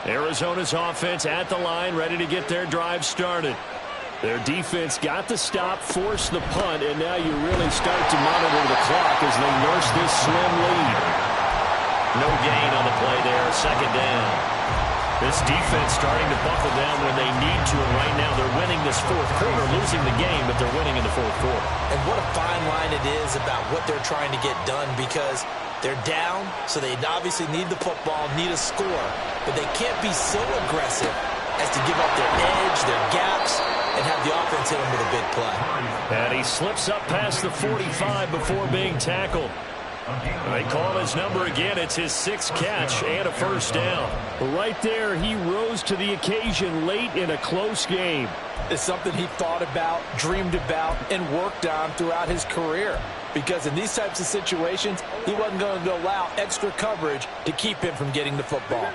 S1: Arizona's offense at the line, ready to get their drive started. Their defense got the stop, forced the punt, and now you really start to monitor the clock as they nurse this slim lead. No gain on the play there, 2nd down. This defense starting to buckle down when they need to, and right now they're winning this 4th quarter, losing the game, but they're winning in the 4th quarter.
S2: And what a fine line it is about what they're trying to get done, because they're down, so they obviously need the football, need a score, but they can't be so aggressive as to give up their edge, their gaps, and have the offense hit them with a big play.
S1: And he slips up past the 45 before being tackled. They call his number again. It's his 6th catch and a first down.
S4: Right there, he rose to the occasion late in a close game.
S2: It's something he thought about, dreamed about, and worked on throughout his career. Because in these types of situations, he wasn't going to allow extra coverage to keep him from getting the football.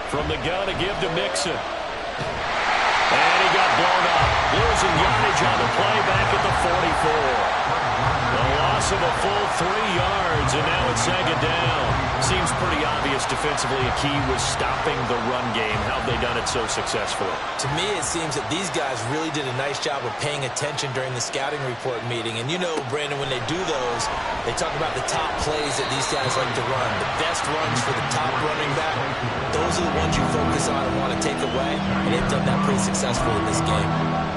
S1: From the gun, a give to Mixon. And he got blown up. Losing yardage on the play back at the 44. The loss of a full 3 yards, and now it's 2nd down. Seems pretty obvious defensively a key was stopping the run game. How have they done it so successfully?
S2: To me, it seems that these guys really did a nice job of paying attention during the scouting report meeting. And you know, Brandon, when they do those, they talk about the top plays that these guys like to run. The best runs for the top running back. Those are the ones you focus on and want to take away. And they've done that pretty successfully in this game.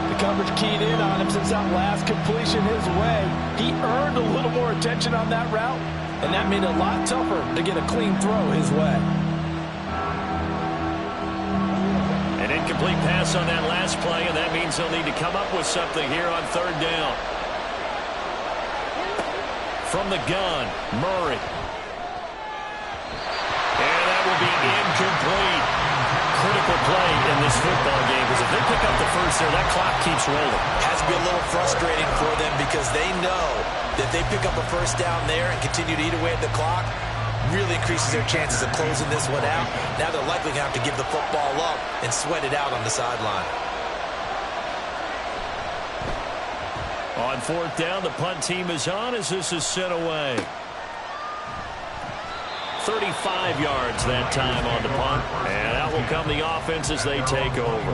S5: The coverage keyed in on him since that last completion his way. He earned a little more attention on that route, and that made it a lot tougher to get a clean throw his way.
S1: An incomplete pass on that last play, and that means they'll need to come up with something here on 3rd down. From the gun, Murray. And that will be incomplete. Critical play in this football game, because if they pick up the first there, that clock keeps rolling.
S2: Has to be a little frustrating for them because they know that they pick up a first down there and continue to eat away at the clock, really increases their chances of closing this one out. Now they're likely going to have to give the football up and sweat it out on the sideline.
S1: On 4th down, the punt team is on as this is sent away. 35 yards that time on the punt, and out will come the offense as they take over.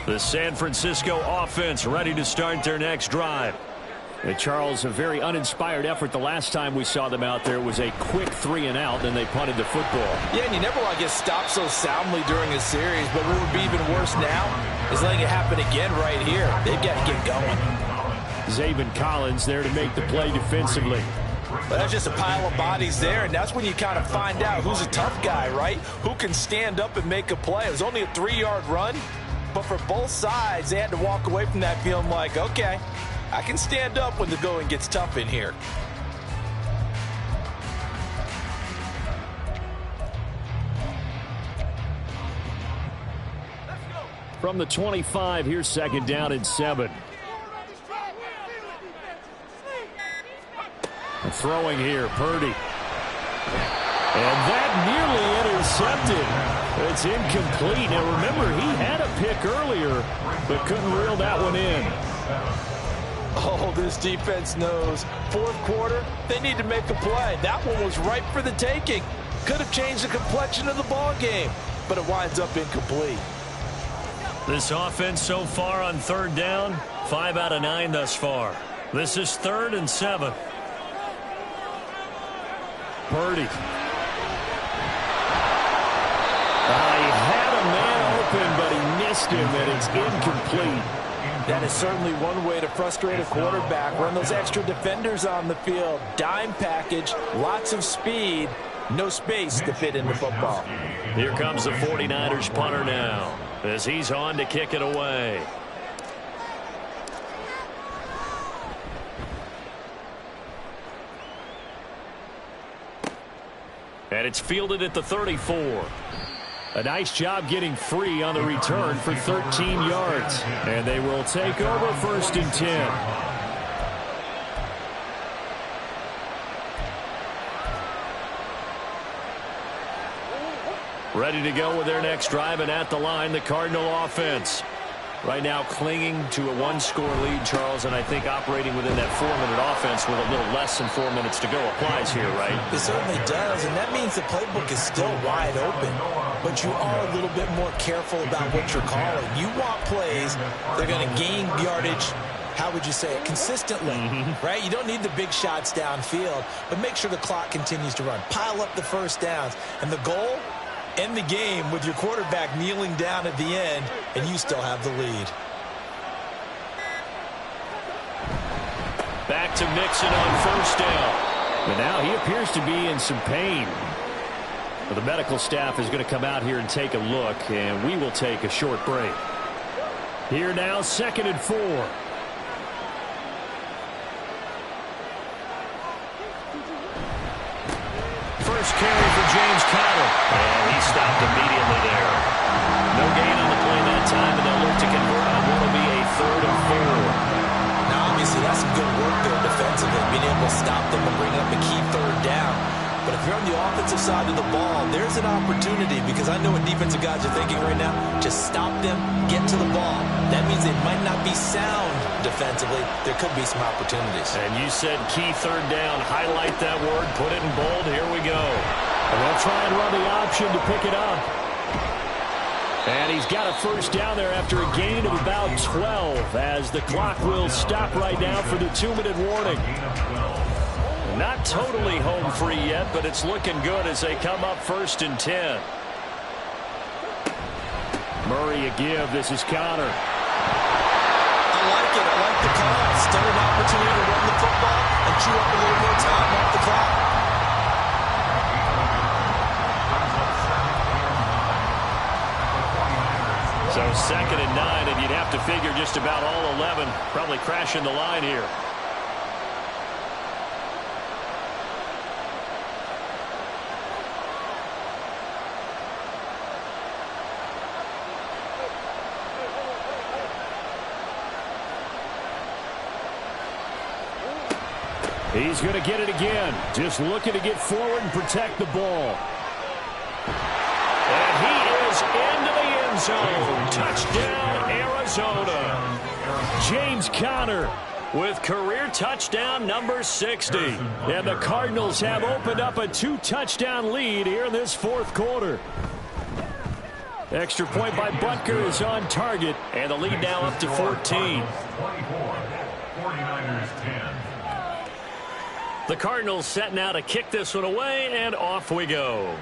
S1: The San Francisco offense ready to start their next drive.
S4: And Charles, a very uninspired effort the last time we saw them out there. It was a quick 3 and out, then they punted the football.
S5: Yeah, and you never want to get stopped so soundly during a series, but what would be even worse now is letting it happen again right here. They've got to get going.
S4: Zaven Collins there to make the play defensively.
S5: But that's just a pile of bodies there, and that's when you kind of find out who's a tough guy, right? Who can stand up and make a play. It was only a 3-yard run, but for both sides, they had to walk away from that feeling like, okay, I can stand up when the going gets tough in here.
S4: From the 25, here's 2nd down and 7. And throwing here, Purdy. And that nearly intercepted. It's incomplete. Now remember, he had a pick earlier, but couldn't reel that one in.
S5: Oh, this defense knows. 4th quarter, they need to make a play. That one was ripe for the taking. Could have changed the complexion of the ball game, but it winds up incomplete.
S1: This offense so far on 3rd down, 5 out of 9 thus far. This is 3rd and 7.
S4: Purdy. He had a man open, but he missed him, and it's incomplete.
S5: That is certainly one way to frustrate a quarterback. Run those extra defenders on the field. Dime package, lots of speed, no space to fit in the football.
S1: Here comes the 49ers punter now as he's on to kick it away. And it's fielded at the 34.
S4: A nice job getting free on the return for 13 yards. And they will take over 1st and 10.
S1: Ready to go with their next drive, and at the line, the Cardinal offense. Right now clinging to a 1-score lead, Charles, and I think operating within that 4-minute offense with a little less than 4 minutes to go applies here, right?
S2: It certainly does, and that means the playbook is still wide open. But you are a little bit more careful about what you're calling. You want plays that are going to gain yardage, how would you say it, consistently, right? You don't need the big shots downfield, but make sure the clock continues to run. Pile up the first downs, and the goal, end the game with your quarterback kneeling down at the end, and you still have the lead.
S1: Back to Mixon on first down.
S4: But now he appears to be in some pain. Well, the medical staff is going to come out here and take a look, and we will take a short break. Here now, 2nd and 4.
S1: First carry for James Conner. And he stopped immediately there. No gain on the play that time, and they'll look to convert on what will be a 3rd and 4.
S2: Now, obviously, that's some good work there defensively, being able to stop them and bring up a key 3rd down. But if you're on the offensive side of the ball, there's an opportunity, because I know what defensive guys are thinking right now. Just stop them, get to the ball. That means they might not be sound defensively. There could be some opportunities.
S1: And you said key 3rd down. Highlight that word. Put it in bold. Here we go.
S4: And they'll try and run the option to pick it up. And he's got a first down there after a gain of about 12, as the clock will stop right now for the 2-minute warning. Not totally home free yet, but it's looking good as they come up 1st and 10. Murray a give. This is Conner.
S2: I like it. I like the call. Still an opportunity to run the football and chew up a little more time off the clock.
S1: So 2nd and 9, and you'd have to figure just about all 11 probably crashing the line here.
S4: He's going to get it again. Just looking to get forward and protect the ball.
S1: And he is into the end zone. Touchdown, Arizona.
S4: James Conner
S1: with career touchdown number 60.
S4: And the Cardinals have opened up a 2-touchdown lead here in this 4th quarter. Extra point by Butker is on target.
S1: And the lead now up to 14.
S3: 49ers 10.
S1: The Cardinals set now to kick this one away, and off we go.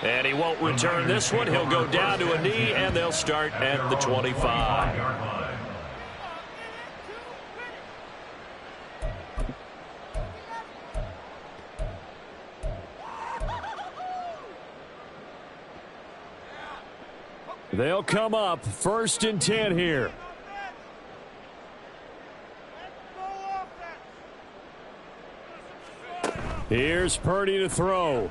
S1: And he won't return this one. He'll go down to a knee, and they'll start at the 25.
S4: They'll come up 1st and 10 here. Here's Purdy to throw.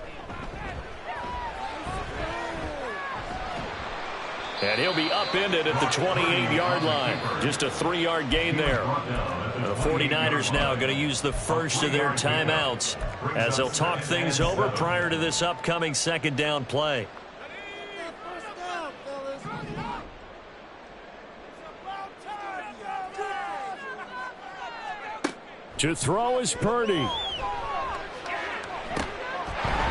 S1: And he'll be upended at the 28-yard line. Just a 3-yard gain there. The 49ers now going to use the first of their timeouts as they'll talk things over prior to this upcoming 2nd down play.
S4: To throw is Purdy.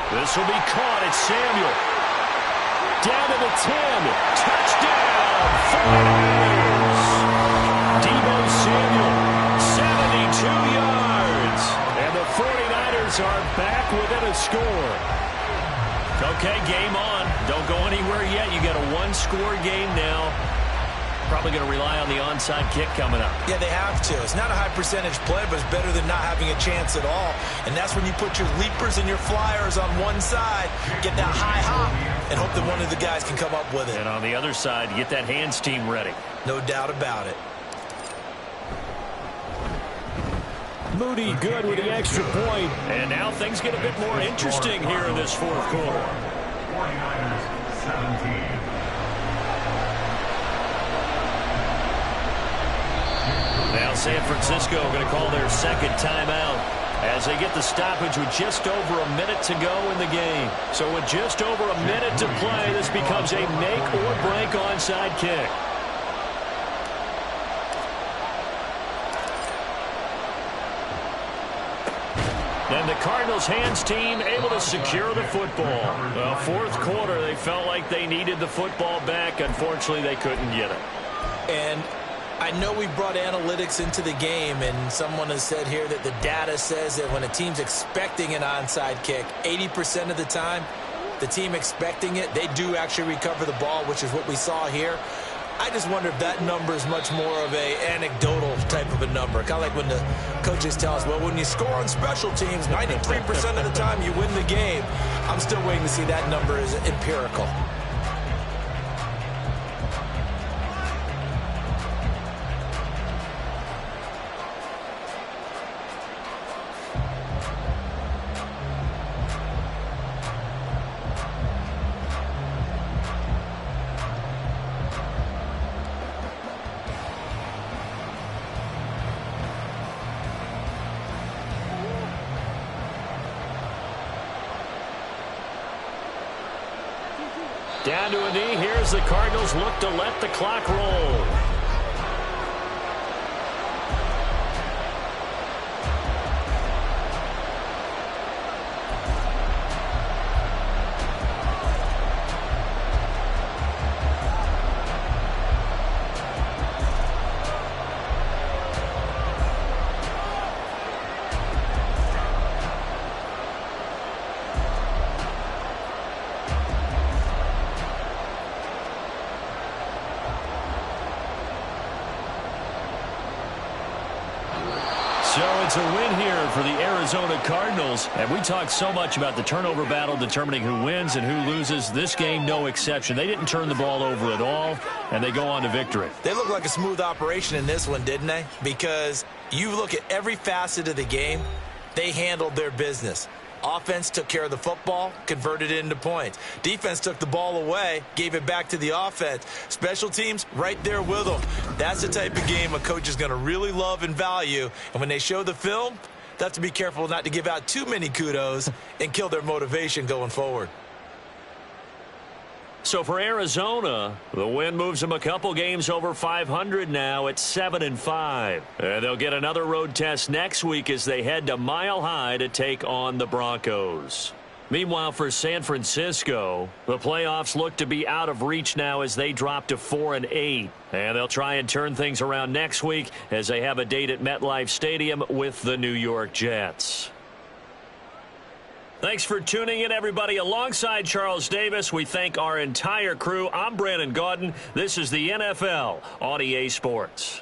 S1: This will be caught. It's Samuel. Down to the 10. Touchdown, 49ers. Deebo Samuel, 72 yards.
S4: And the 49ers are back within a score.
S1: Okay, game on. Don't go anywhere yet. You got a 1-score game now. Probably going to rely on the onside kick coming up.
S2: Yeah, they have to. It's not a high percentage play, but it's better than not having a chance at all. And that's when you put your leapers and your flyers on one side, get that high hop, and hope that one of the guys can come up with it.
S1: And on the other side, get that hands team ready.
S2: No doubt about it.
S4: Moody good with the extra point.
S1: And now things get a bit more interesting here in this 4th quarter.
S3: 49ers 17.
S1: Now San Francisco going to call their 2nd timeout as they get the stoppage with just over a minute to go in the game. So with just over a minute to play, this becomes a make or break onside kick. And the Cardinals hands team able to secure the football. Well, 4th quarter, they felt like they needed the football back. Unfortunately, they couldn't get it.
S2: And I know we brought analytics into the game, and someone has said here that the data says that when a team's expecting an onside kick, 80% of the time, the team expecting it, they do actually recover the ball, which is what we saw here. I just wonder if that number is much more of a anecdotal type of a number. Kind of like when the coaches tell us, well, when you score on special teams, 93% of the time you win the game. I'm still waiting to see that number is empirical.
S1: Down to a knee. Here's the Cardinals look to let the clock roll. So it's a win here for the Arizona Cardinals. And we talked so much about the turnover battle determining who wins and who loses. This game, no exception. They didn't turn the ball over at all, and they go on to victory.
S2: They look like a smooth operation in this one, didn't they? Because you look at every facet of the game, they handled their business. Offense took care of the football, converted it into points. Defense took the ball away, gave it back to the offense. Special teams, right there with them. That's the type of game a coach is going to really love and value. And when they show the film, they have to be careful not to give out too many kudos and kill their motivation going forward.
S1: So for Arizona, the win moves them a couple games over 500 now at 7-5. And they'll get another road test next week as they head to Mile High to take on the Broncos. Meanwhile, for San Francisco, the playoffs look to be out of reach now as they drop to 4-8. And they'll try and turn things around next week as they have a date at MetLife Stadium with the New York Jets. Thanks for tuning in, everybody. Alongside Charles Davis, we thank our entire crew. I'm Brandon Gaudin. This is the NFL on EA Sports.